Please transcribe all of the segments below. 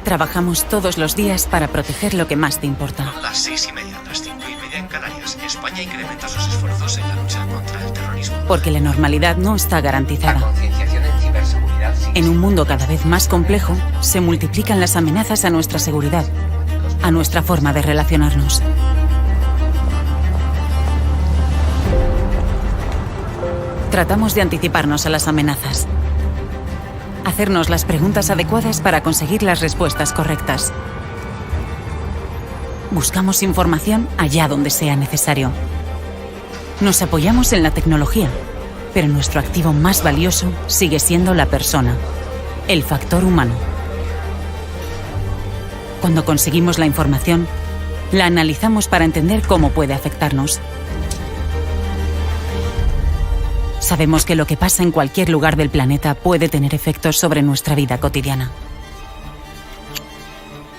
Trabajamos todos los días para proteger lo que más te importa. Son las 6:30, las 5:30 en Canarias. España incrementa sus esfuerzos en la lucha contra el terrorismo. Porque la normalidad no está garantizada. La concienciación en ciberseguridad. En un mundo cada vez más complejo, se multiplican las amenazas a nuestra seguridad, a nuestra forma de relacionarnos. Tratamos de anticiparnos a las amenazas. Hacernos las preguntas adecuadas para conseguir las respuestas correctas. Buscamos información allá donde sea necesario. Nos apoyamos en la tecnología, pero nuestro activo más valioso sigue siendo la persona, el factor humano. Cuando conseguimos la información, la analizamos para entender cómo puede afectarnos. Sabemos que lo que pasa en cualquier lugar del planeta puede tener efectos sobre nuestra vida cotidiana.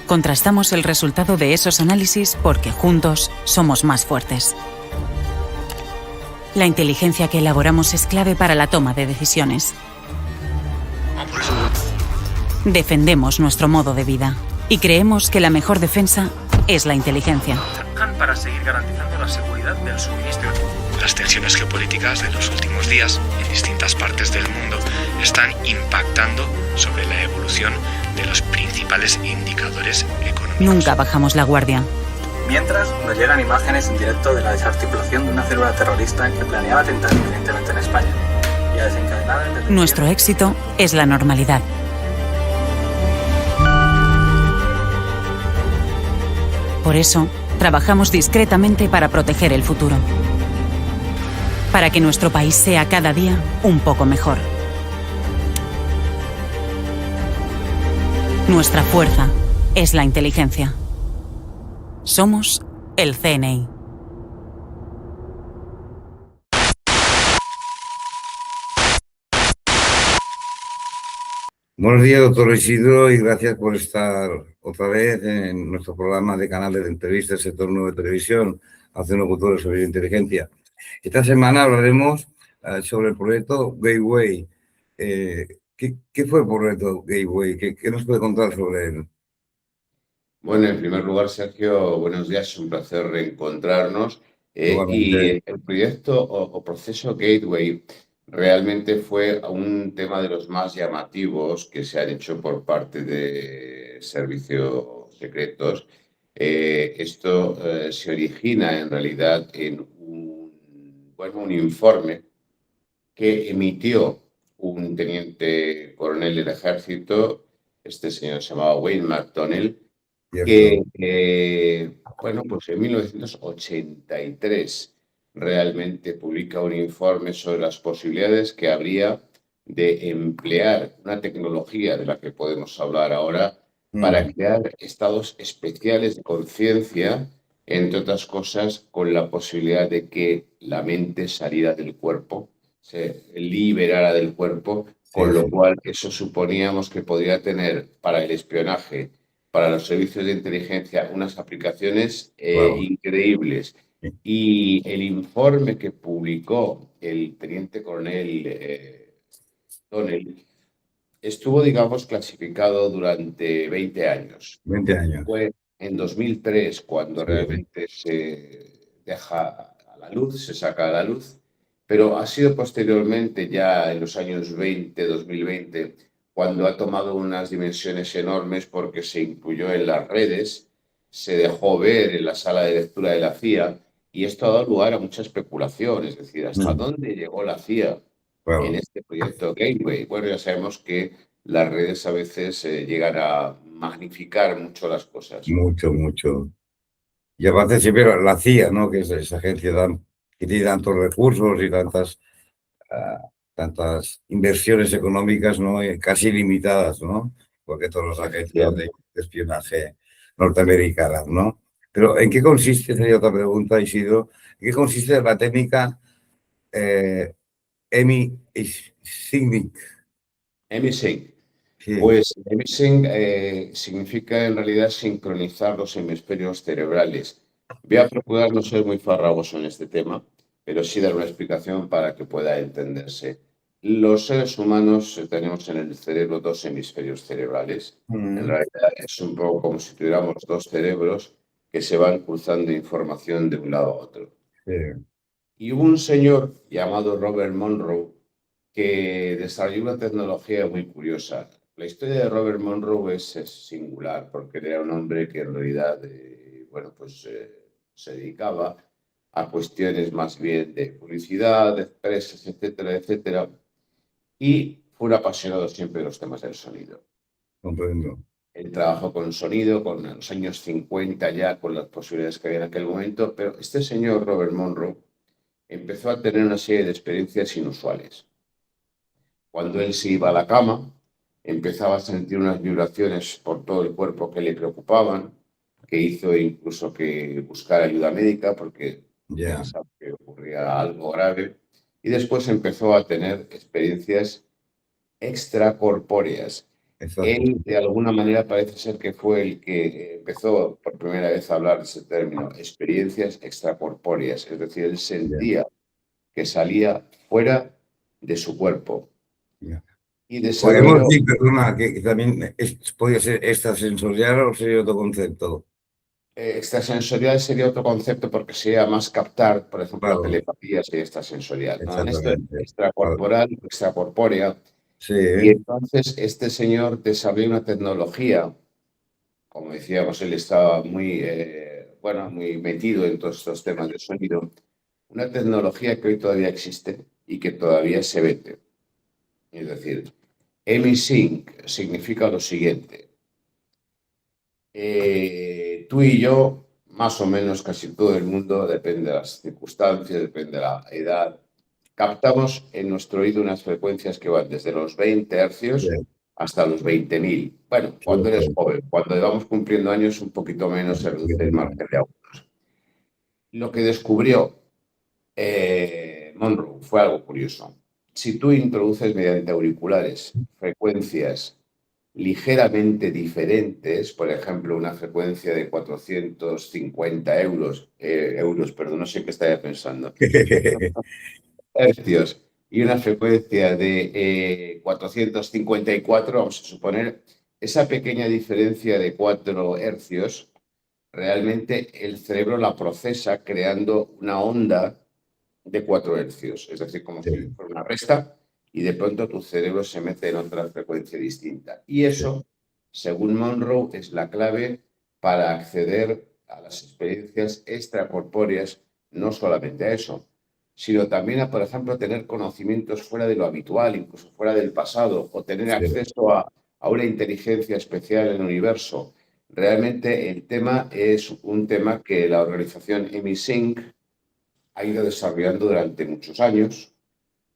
Contrastamos el resultado de esos análisis porque juntos somos más fuertes. La inteligencia que elaboramos es clave para la toma de decisiones. Defendemos nuestro modo de vida y creemos que la mejor defensa es la inteligencia. Para seguir garantizando la seguridad del suministro. Las tensiones geopolíticas de los últimos días en distintas partes del mundo están impactando sobre la evolución de los principales indicadores económicos. Nunca bajamos la guardia. Mientras, nos llegan imágenes en directo de la desarticulación de una célula terrorista que planeaba atentar inminentemente en España y a desencadenar el detenimiento. Nuestro éxito es la normalidad. Por eso, trabajamos discretamente para proteger el futuro. Para que nuestro país sea cada día un poco mejor. Nuestra fuerza es la inteligencia. Somos el CNI. Buenos días, doctor Isidro, y gracias por estar otra vez en nuestro programa de canales de entrevistas del sector nuevo de televisión, Haciendo Cultura sobre Inteligencia. Esta semana hablaremos sobre el proyecto Gateway. ¿Qué fue el proyecto Gateway? ¿Qué nos puede contar sobre él? Bueno, en primer lugar, Sergio, buenos días, es un placer reencontrarnos. Y el proyecto o proceso Gateway realmente fue un tema de los más llamativos que se han hecho por parte de servicios secretos. Esto se origina en realidad en un informe que emitió un teniente coronel del ejército, este señor se llamaba Wayne McDonnell, que pues en 1983 realmente publica un informe sobre las posibilidades que habría de emplear una tecnología de la que podemos hablar ahora para crear estados especiales de conciencia, entre otras cosas, con la posibilidad de que la mente saliera del cuerpo, se liberara del cuerpo, con lo cual eso suponíamos que podría tener para el espionaje, para los servicios de inteligencia, unas aplicaciones increíbles. Y el informe que publicó el teniente coronel Donnell estuvo, digamos, clasificado durante 20 años. 20 años. Fue en 2003 cuando realmente se deja a la luz, se saca a la luz, pero ha sido posteriormente, ya en los años 2020, cuando ha tomado unas dimensiones enormes porque se incluyó en las redes, se dejó ver en la sala de lectura de la CIA, y esto ha dado lugar a mucha especulación, es decir, ¿hasta dónde llegó la CIA en este proyecto Gateway? Bueno, ya sabemos que las redes a veces llegan a magnificar mucho las cosas. Mucho. Y aparte siempre la CIA, ¿no? Que es esa agencia que tiene tantos recursos y tantas inversiones económicas, ¿no? Casi ilimitadas, ¿no? Porque todas las agencias de espionaje norteamericanas, ¿no? Pero ¿en qué consiste, sería otra pregunta, Isidro, en qué consiste la técnica EMI-SYNC? EMI-SYNC. Sí. Pues EMI-SYNC significa en realidad sincronizar los hemisferios cerebrales. Voy a procurar no ser muy farragoso en este tema, pero sí dar una explicación para que pueda entenderse. Los seres humanos tenemos en el cerebro dos hemisferios cerebrales. En realidad es un poco como si tuviéramos dos cerebros que se van cruzando información de un lado a otro. Sí. Y hubo un señor llamado Robert Monroe que desarrolló una tecnología muy curiosa. La historia de Robert Monroe es singular porque era un hombre que en realidad se dedicaba a cuestiones más bien de publicidad, de empresas, etcétera, etcétera. Y fue un apasionado siempre de los temas del sonido. Comprendo. Él trabajó con sonido, con los años 50 ya, con las posibilidades que había en aquel momento, pero este señor Robert Monroe empezó a tener una serie de experiencias inusuales. Cuando él se iba a la cama, empezaba a sentir unas vibraciones por todo el cuerpo que le preocupaban, que hizo incluso que buscara ayuda médica porque pensaba que ocurría algo grave. Y después empezó a tener experiencias extracorpóreas. Exacto. Él, de alguna manera, parece ser que fue el que empezó por primera vez a hablar de ese término, experiencias extracorpóreas. Es decir, él sentía que salía fuera de su cuerpo. Y Podemos decir, perdona, que también podría ser extrasensorial o sería otro concepto. Extrasensorial sería otro concepto porque sería más captar, por ejemplo, Claro. la telepatía sería extrasensorial. ¿No? En esto Exactamente. extracorporal, extracorpórea. Sí. Y entonces este señor desarrolló una tecnología, como decíamos, él estaba muy metido en todos estos temas de sonido, una tecnología que hoy todavía existe y que todavía se vende. Es decir, EmiSync significa lo siguiente. Tú y yo, más o menos casi todo el mundo, depende de las circunstancias, depende de la edad, captamos en nuestro oído unas frecuencias que van desde los 20 hercios hasta los 20.000. Bueno, cuando eres joven, cuando vamos cumpliendo años, un poquito menos se reduce el margen de agudos. Lo que descubrió Monroe fue algo curioso. Si tú introduces mediante auriculares frecuencias ligeramente diferentes, por ejemplo, una frecuencia de 450 no sé qué estaría pensando, hercios, y una frecuencia de 454, vamos a suponer, esa pequeña diferencia de 4 hercios, realmente el cerebro la procesa creando una onda de 4 hercios, es decir, como si fuera una resta, y de pronto tu cerebro se mete en otra frecuencia distinta. Y eso, según Monroe, es la clave para acceder a las experiencias extracorpóreas, no solamente a eso, sino también a, por ejemplo, tener conocimientos fuera de lo habitual, incluso fuera del pasado, o tener acceso a una inteligencia especial en el universo. Realmente el tema es un tema que la organización EmiSync ha ido desarrollando durante muchos años.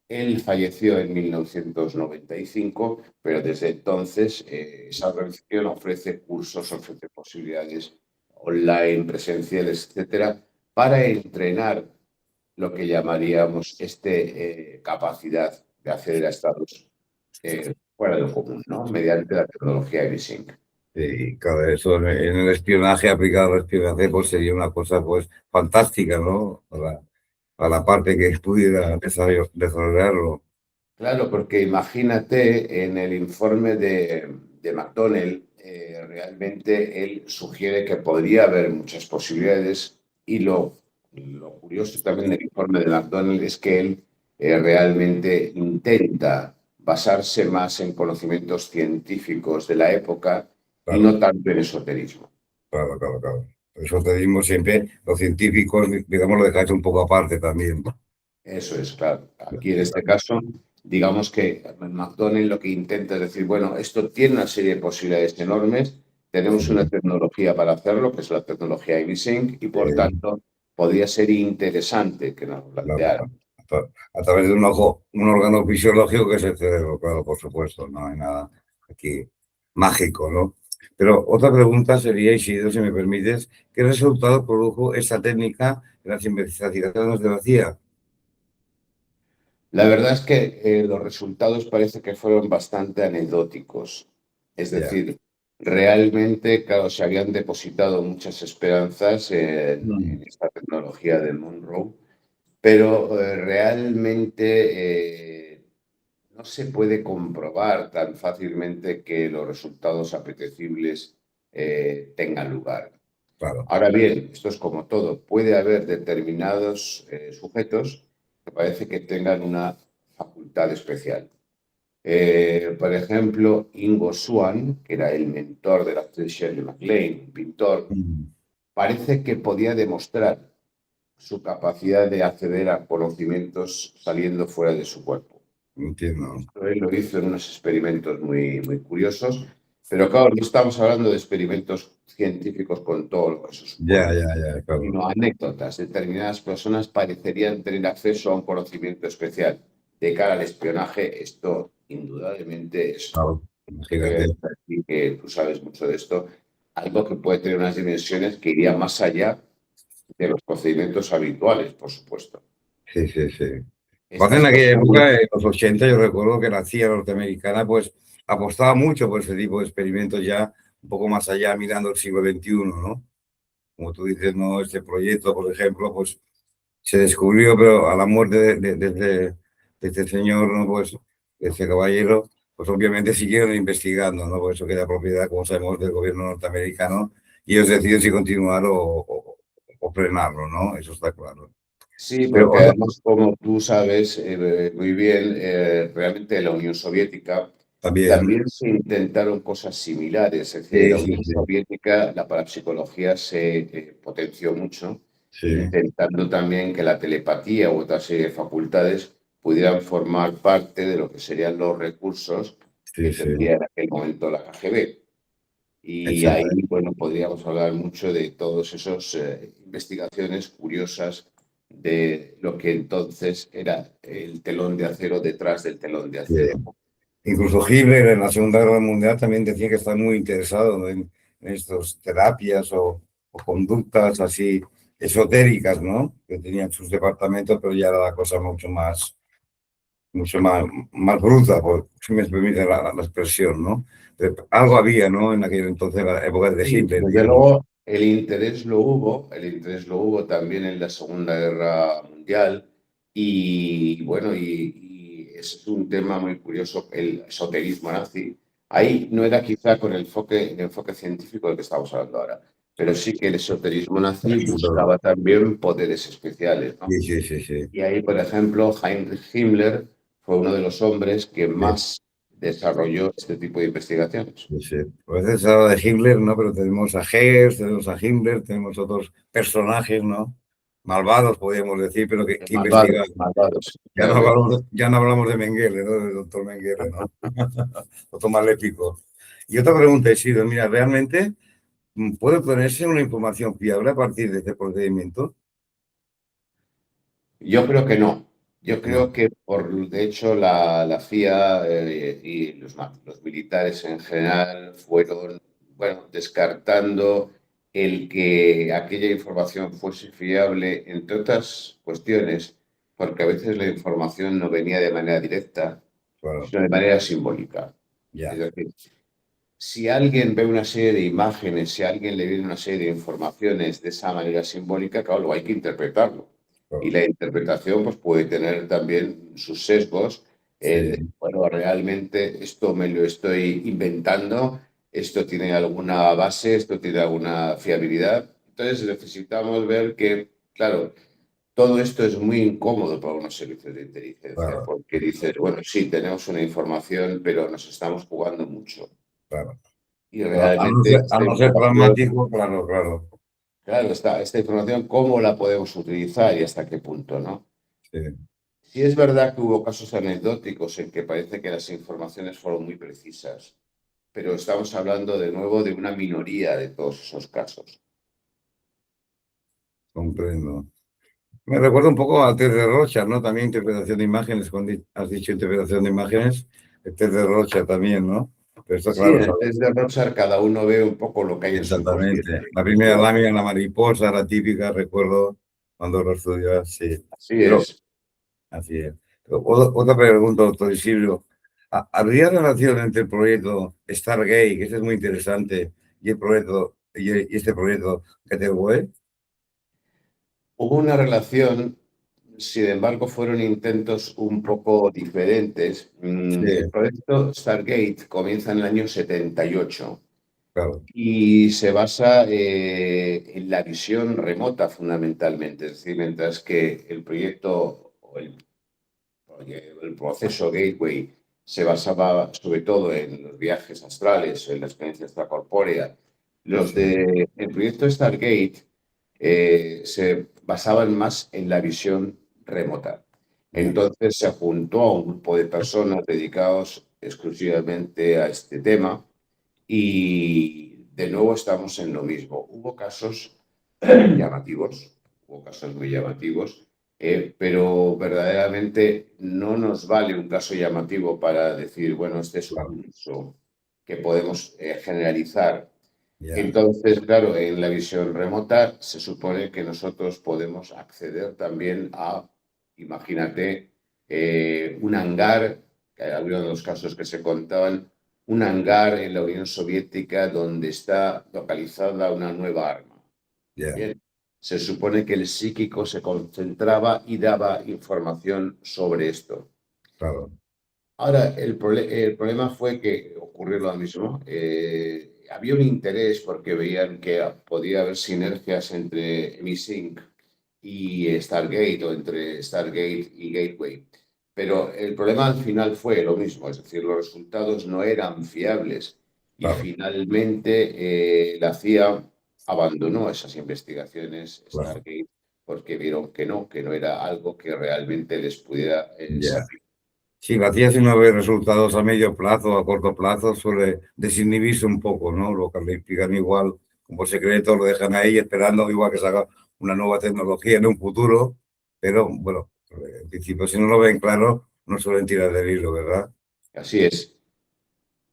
Él falleció en 1995, pero desde entonces esa organización ofrece cursos, ofrece posibilidades online, presenciales, etcétera, para entrenar lo que llamaríamos capacidad de acceder a estados fuera de lo común, ¿no? Mediante la tecnología EmiSync. Y claro, eso en el espionaje, aplicado al espionaje, pues sería una cosa pues fantástica, ¿no? A la parte que pudiera desarrollarlo. Claro, porque imagínate en el informe de McDonnell, realmente él sugiere que podría haber muchas posibilidades y lo curioso también del informe de McDonnell es que él realmente intenta basarse más en conocimientos científicos de la época y no tanto en esoterismo. Claro. El esoterismo siempre, los científicos, digamos, lo dejáis un poco aparte también. Eso es, claro. Aquí en este caso, digamos que McDonnell lo que intenta es decir, bueno, esto tiene una serie de posibilidades enormes, tenemos una tecnología para hacerlo, que es la tecnología EmiSync, y por tanto podría ser interesante que nos planteara. A través de un órgano fisiológico que es el cerebro, claro, por supuesto, no hay nada aquí mágico, ¿no? Pero otra pregunta sería, Isidro, si me permites, ¿qué resultado produjo esta técnica en las investigaciones de la CIA? La verdad es que los resultados parece que fueron bastante anecdóticos. Es decir, realmente, claro, se habían depositado muchas esperanzas en esta tecnología de Monroe, pero realmente no se puede comprobar tan fácilmente que los resultados apetecibles tengan lugar. Claro. Ahora bien, esto es como todo, puede haber determinados sujetos que parece que tengan una facultad especial. Por ejemplo, Ingo Swann, que era el mentor de la actriz Shirley MacLaine, un pintor, parece que podía demostrar su capacidad de acceder a conocimientos saliendo fuera de su cuerpo. Entiendo. Esto él lo hizo en unos experimentos muy, muy curiosos, pero claro, no estamos hablando de experimentos científicos con todo lo que eso supone, Claro. sino anécdotas. Determinadas personas parecerían tener acceso a un conocimiento especial. De cara al espionaje, esto indudablemente es, Claro, imagínate. y que tú sabes mucho de esto, algo que puede tener unas dimensiones que iría más allá de los procedimientos habituales, por supuesto. Sí. Pues Estas en aquella época, personas, en los 80, yo recuerdo que la CIA norteamericana pues apostaba mucho por ese tipo de experimentos ya un poco más allá, mirando el siglo XXI, ¿no? Como tú dices, ¿no? Este proyecto, por ejemplo, pues se descubrió, pero a la muerte de este señor, ¿no? Pues, de este caballero, pues obviamente siguieron investigando, ¿no? Por eso queda propiedad, como sabemos, del gobierno norteamericano, y ellos deciden si continuar o frenarlo, ¿no? Eso está claro. sí, Pero porque además, como tú sabes muy bien, realmente en la Unión Soviética también, también se intentaron cosas similares. Es decir, en la Unión sí, Soviética la parapsicología se potenció mucho, sí, intentando también que la telepatía u otra serie de facultades pudieran formar parte de lo que serían los recursos que sí, tendría en aquel momento la KGB. Y ahí, exacto. bueno, podríamos hablar mucho de todas esas investigaciones curiosas de lo que entonces era el telón de acero detrás del telón de Sí. acero. Incluso Hitler en la Segunda Guerra Mundial también decía que está muy interesado, ¿no? En estas terapias o conductas así esotéricas, ¿no? Que tenían sus departamentos, pero ya era la cosa mucho más bruta, por si me permite la expresión, ¿no? Algo había, ¿no? En aquel entonces, la época de Sí, Hitler, desde digamos. luego el interés lo hubo también en la Segunda Guerra Mundial y bueno, y es un tema muy curioso, el esoterismo nazi. Ahí no era quizá con el enfoque científico del que estamos hablando ahora, pero sí que el esoterismo nazi buscaba también poderes especiales, ¿no? Sí. Y ahí, por ejemplo, Heinrich Himmler fue uno de los hombres que Sí. más desarrolló este tipo de investigaciones. Sí. A veces se habla de Hitler, ¿no? Pero tenemos a Hegel, tenemos a Himmler, tenemos otros personajes, ¿no? Malvados, podríamos decir, pero que investigan. Malvados, malvados. Ya no hablamos de Mengele, ¿no? Del doctor Mengele, ¿no? Otro maléfico. Y otra pregunta, Isidro, mira, ¿realmente puede obtenerse una información fiable a partir de este procedimiento? Yo creo que no. Yo No, creo que, de hecho, la CIA y los militares en general fueron, bueno, descartando el que aquella información fuese fiable, entre otras cuestiones, porque a veces la información no venía de manera directa, claro, sino de manera simbólica. Es ya, decir, si alguien ve una serie de imágenes, si a alguien le viene una serie de informaciones de esa manera simbólica, claro, lo hay que interpretarlo. Y claro, la interpretación pues, puede tener también sus sesgos. sí, Bueno, realmente esto me lo estoy inventando, esto tiene alguna base, esto tiene alguna fiabilidad. Entonces necesitamos ver que, claro, todo esto es muy incómodo para unos servicios de inteligencia, claro, porque dices, bueno, sí, tenemos una información, pero nos estamos jugando mucho. claro. Y A realmente esta no ser información, pragmático, claro, claro, esta información, ¿cómo la podemos utilizar y hasta qué punto, no? sí. Sí es verdad que hubo casos anecdóticos en que parece que las informaciones fueron muy precisas, pero estamos hablando de nuevo de una minoría de todos esos casos. Comprendo. Me recuerda un poco a Ted de Rocha, ¿no? También interpretación de imágenes, cuando has dicho interpretación de imágenes, Ted de Rocha también, ¿no? Pero esto, Sí, claro, en el test de Rorschach cada uno ve un poco lo que hay en su exactamente. inconsciente. La primera lámina, la mariposa, la típica, recuerdo cuando lo estudiaba, sí. Así Pero, es. así es. Pero otra pregunta, doctor Isidro. ¿Habría relación entre el proyecto Stargate, que este es muy interesante, y el proyecto, y este proyecto Gateway? Hubo una relación sin embargo, fueron intentos un poco diferentes. Sí, El proyecto Stargate comienza en el año 78 claro, y se basa en la visión remota fundamentalmente. Es decir, mientras que el proyecto o el proceso Gateway se basaba sobre todo en los viajes astrales, en la experiencia extracorpórea, los sí, de el proyecto Stargate se basaban más en la visión remota. ya, Entonces se juntó a un grupo de personas dedicados exclusivamente a este tema y de nuevo estamos en lo mismo. Hubo casos llamativos, hubo casos muy llamativos, pero verdaderamente no nos vale un caso llamativo para decir, bueno, este es claro, un uso que podemos generalizar. ya, Entonces, claro, en la visión remota se supone que nosotros podemos acceder también a, imagínate, un hangar, que hay algunos de los casos que se contaban, un hangar en la Unión Soviética donde está localizada una nueva arma. ya, Bien, se supone que el psíquico se concentraba y daba información sobre esto. claro, Ahora, el problema fue que ocurrió lo mismo. Había un interés porque veían que podía haber sinergias entre MiSync y Stargate o entre Stargate y Gateway. Pero el problema al final fue lo mismo, es decir, los resultados no eran fiables y claro, finalmente la CIA abandonó esas investigaciones claro, Stargate porque vieron que no era algo que realmente les pudiera ya. servir. Si la CIA si no ve resultados a medio plazo o a corto plazo, suele desinhibirse un poco, ¿no? Lo califican igual como secreto, lo dejan ahí esperando igual que salga una nueva tecnología en un futuro, pero bueno, en principio si no lo ven claro, no suelen tirar del hilo, ¿verdad? Así es,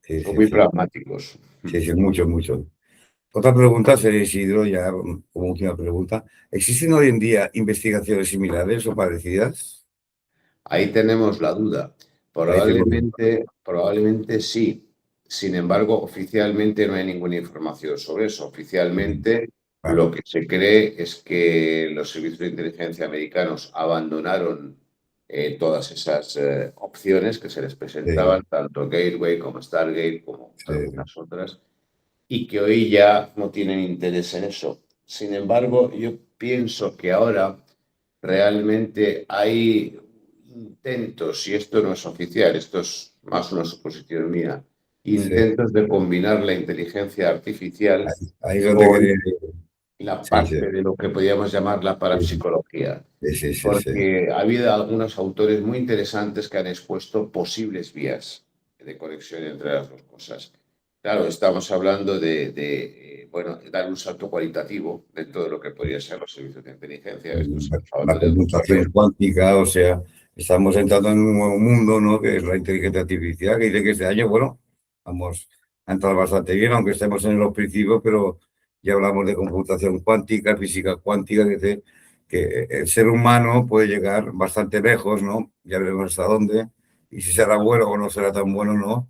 Sí, son sí, muy sí, pragmáticos. sí, sí, mucho, mucho. Otra pregunta sería, Isidro, ya como última pregunta. ¿Existen hoy en día investigaciones similares o parecidas? Ahí tenemos la duda. Ahí tengo. Probablemente sí. Sin embargo, oficialmente no hay ninguna información sobre eso. Oficialmente lo Claro, que se cree es que los servicios de inteligencia americanos abandonaron todas esas opciones que se les presentaban, sí, tanto Gateway como Stargate, como sí, algunas otras, y que hoy ya no tienen interés en eso. Sin embargo, yo pienso que ahora realmente hay intentos, y esto no es oficial, esto es más una suposición mía, sí. intentos de combinar la inteligencia artificial Ahí es donde con quería. la Sí, sí, parte de lo que podríamos llamar la sí, parapsicología, sí, sí, sí, sí. porque ha habido algunos autores muy interesantes que han expuesto posibles vías de conexión entre las dos cosas. Claro, estamos hablando bueno, dar un salto cualitativo dentro de lo que podría ser los servicios de inteligencia. Esto estamos La hablando de computación cuántica, o sea, estamos entrando en un nuevo mundo, ¿no? Que es la inteligencia artificial, que dice que este año, bueno, vamos a entrar bastante bien, aunque estemos en los principios, pero ya hablamos de computación cuántica, física cuántica, que dice que el ser humano puede llegar bastante lejos, ¿no? Ya veremos hasta dónde, y si será bueno o no será tan bueno, ¿no?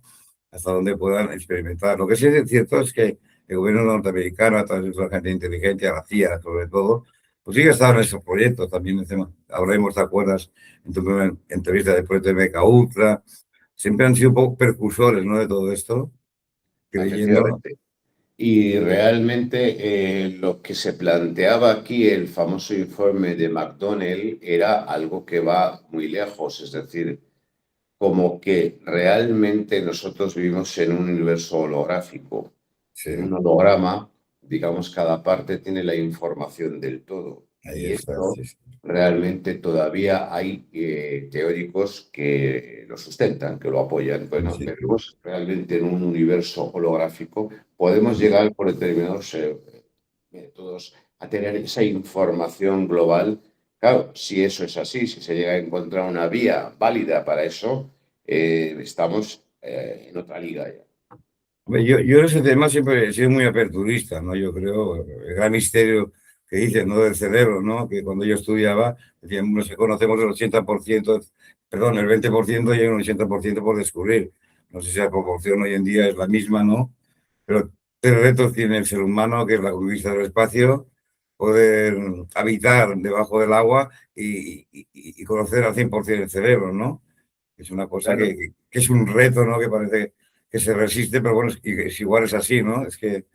Hasta dónde puedan experimentar. Lo que sí es cierto es que el gobierno norteamericano, a través de su agente de inteligencia, la CIA sobre todo, pues sí que estaban en esos proyectos también. Hablemos, ¿te acuerdas? En tu primera entrevista después de MK Ultra. Siempre han sido un poco precursores, ¿no? De todo esto, creyendo. efectivamente. Y realmente lo que se planteaba aquí, el famoso informe de McDonnell, era algo que va muy lejos, es decir, como que realmente nosotros vivimos en un universo holográfico. Sí, En un holograma, digamos, cada parte tiene la información del todo. ahí Y está. esto Sí, sí. realmente todavía hay teóricos que lo sustentan, que lo apoyan. Sí, Bueno, sí, sí. vivimos realmente en un universo holográfico. Podemos llegar por determinados métodos a tener esa información global. Claro, si eso es así, si se llega a encontrar una vía válida para eso, estamos en otra liga ya. Hombre, yo en ese tema siempre he sido muy aperturista, ¿no? Yo creo, el gran misterio que dicen, ¿no? Del cerebro, ¿no? Que cuando yo estudiaba, decían, no sé, conocemos el 80%, perdón, el 20% y hay un 80% por descubrir. No sé si la proporción hoy en día es la misma, ¿no? Pero tres retos tiene el ser humano, que es la conquista del espacio, poder habitar debajo del agua y conocer al 100% el cerebro, ¿no? Es una cosa Claro. que es un reto, ¿no? Que parece que se resiste, pero bueno, es igual es así, ¿no? Es que,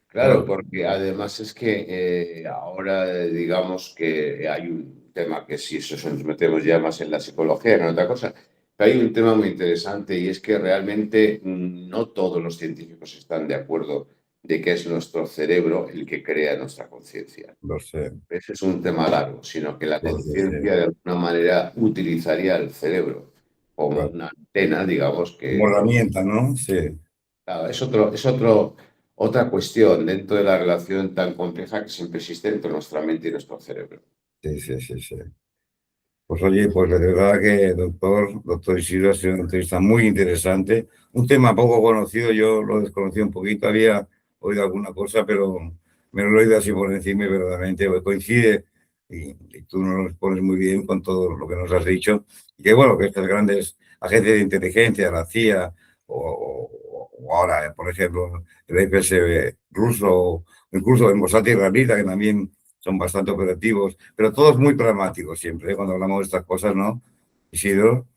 Claro, claro, porque además es que ahora digamos que hay un tema que si eso nos metemos ya más en la psicología, que en otra cosa, pero hay un tema muy interesante y es que realmente no todos los científicos están de acuerdo de que es nuestro cerebro el que crea nuestra conciencia. lo sé. Ese es un tema largo, sino que la Sí, sí, sí, conciencia de alguna manera utilizaría el cerebro como claro. una antena, digamos, Como que herramienta, ¿no? Sí, claro, otra cuestión dentro de la relación tan compleja que siempre existe entre nuestra mente y nuestro cerebro. sí, sí, sí, sí. Pues oye, pues de verdad que doctor Isidro, ha sido una entrevista muy interesante. Un tema poco conocido, yo lo desconocí un poquito, había oído alguna cosa, pero me lo he oído así por encima y verdaderamente coincide y tú nos pones muy bien con todo lo que nos has dicho. Y que bueno, que estas grandes agencias de inteligencia, la CIA o ahora, por ejemplo, el FSB ruso, o incluso el Mossad israelita, que también son bastante operativos, pero todos muy pragmáticos siempre, ¿eh? Cuando hablamos de estas cosas, ¿no? Isidro,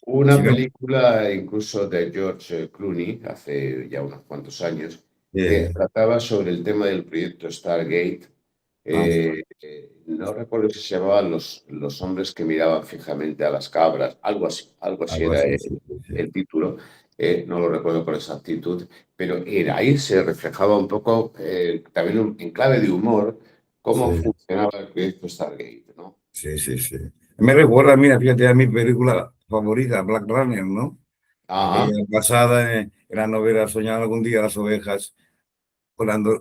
Una Isidro, película incluso de George Clooney, hace ya unos cuantos años, que eh, trataba sobre el tema del proyecto Stargate. ah, No recuerdo si se llamaba los hombres que miraban fijamente a las cabras, algo así algo era así, sí, sí, sí. el título, no lo recuerdo con exactitud, pero era ahí se reflejaba un poco, también en clave de humor, cómo Sí, funcionaba el proyecto Stargate, ¿no? sí, sí, sí. Me recuerda, mira, fíjate, a mi película favorita, Black Runner, ¿no? Aquella Ajá, basada en la novela Soñar algún día las ovejas, volando,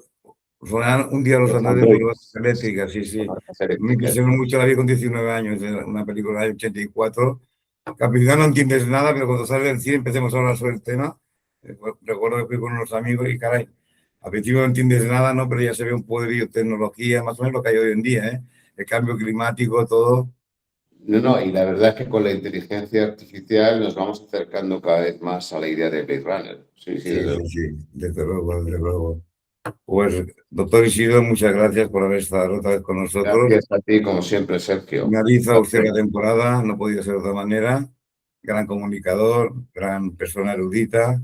soñar un día los los androides por las androides, eléctricas, sí, con sí. armas Me eléctricas. impresionó mucho, la vi con 19 años, una película de 84. Que al principio no entiendes nada, pero cuando sales del cine empecemos a hablar sobre el tema. Recuerdo que fui con unos amigos y, caray, al principio no entiendes nada, ¿no? Pero ya se ve un poderío de tecnología, más o menos lo que hay hoy en día, ¿eh? El cambio climático, todo. No, no, y la verdad es que con la inteligencia artificial nos vamos acercando cada vez más a la idea de Blade Runner. Sí, sí, Sí, desde sí, luego. sí, desde luego, desde luego. Pues, doctor Isidro, muchas gracias por haber estado otra vez con nosotros. Gracias a ti, como siempre, Sergio. Finaliza usted la temporada, no podía ser de otra manera. Gran comunicador, gran persona erudita,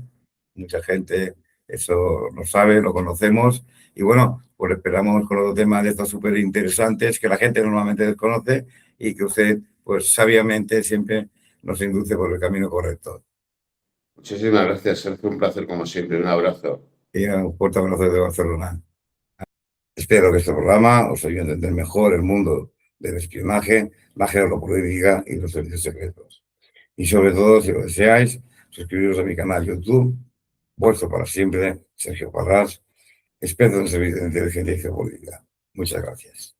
mucha gente eso lo sabe, lo conocemos. Y bueno, pues esperamos con los temas de estos súper interesantes que la gente normalmente desconoce y que usted, pues sabiamente, siempre nos induce por el camino correcto. Muchísimas gracias, Sergio. Un placer, como siempre. Un abrazo. Y un fuerte abrazo desde Barcelona. Espero que este programa os ayude a entender mejor el mundo del espionaje, la geopolítica y los servicios secretos. Y sobre todo, si lo deseáis, suscribiros a mi canal YouTube, vuestro para siempre, Sergio Parrás, experto en servicios de inteligencia y geopolítica. Muchas gracias.